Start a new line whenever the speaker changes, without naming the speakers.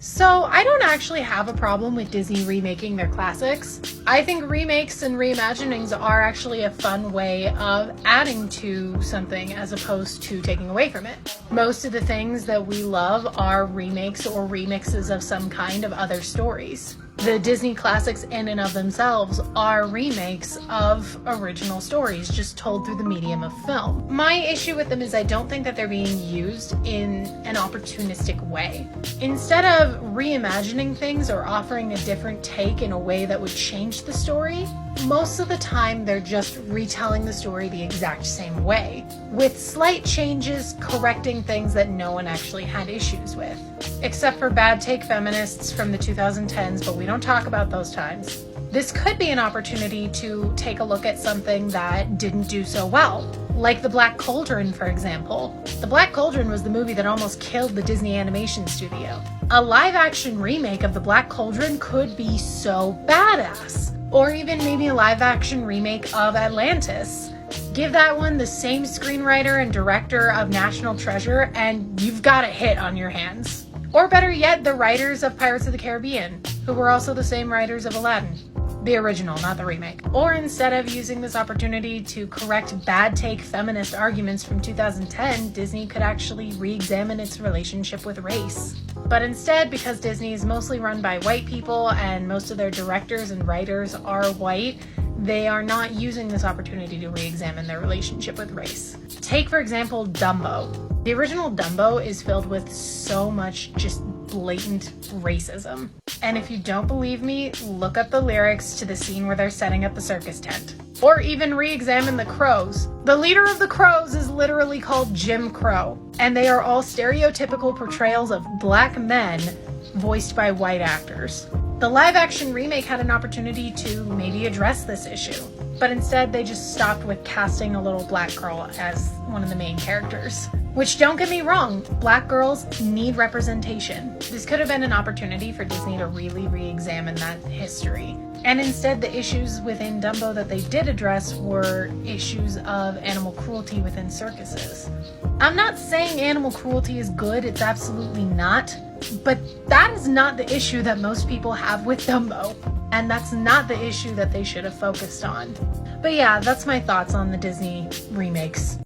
So I don't actually have a problem with Disney remaking their classics. I think remakes and reimaginings are actually a fun way of adding to something as opposed to taking away from it. Most of the things that we love are remakes or remixes of some kind of other stories. The Disney classics in and of themselves are remakes of original stories, just told through the medium of film. My issue with them is I don't think that they're being used in an opportunistic way. Instead of reimagining things or offering a different take in a way that would change the story, most of the time they're just retelling the story the exact same way, with slight changes correcting things that no one actually had issues with. Except for bad take feminists from the 2010s, but we don't talk about those times. This could be an opportunity to take a look at something that didn't do so well, like The Black Cauldron, for example. The Black Cauldron was the movie that almost killed the Disney Animation Studio. A live-action remake of The Black Cauldron could be so badass. Or even maybe a live-action remake of Atlantis. Give that one the same screenwriter and director of National Treasure, and you've got a hit on your hands. Or better yet, the writers of Pirates of the Caribbean, who were also the same writers of Aladdin. The original, not the remake. Or instead of using this opportunity to correct bad take feminist arguments from 2010, Disney could actually re-examine its relationship with race. But instead, because Disney is mostly run by white people and most of their directors and writers are white, they are not using this opportunity to re-examine their relationship with race. Take, for example, Dumbo. The original Dumbo is filled with so much just blatant racism. And if you don't believe me, look up the lyrics to the scene where they're setting up the circus tent. Or even re-examine the Crows. The leader of the Crows is literally called Jim Crow, and they are all stereotypical portrayals of black men voiced by white actors. The live-action remake had an opportunity to maybe address this issue, but instead they just stopped with casting a little black girl as one of the main characters. Which, don't get me wrong, black girls need representation. This could have been an opportunity for Disney to really re-examine that history. And instead, the issues within Dumbo that they did address were issues of animal cruelty within circuses. I'm not saying animal cruelty is good, it's absolutely not. But that is not the issue that most people have with Dumbo. And that's not the issue that they should have focused on. But yeah, that's my thoughts on the Disney remakes.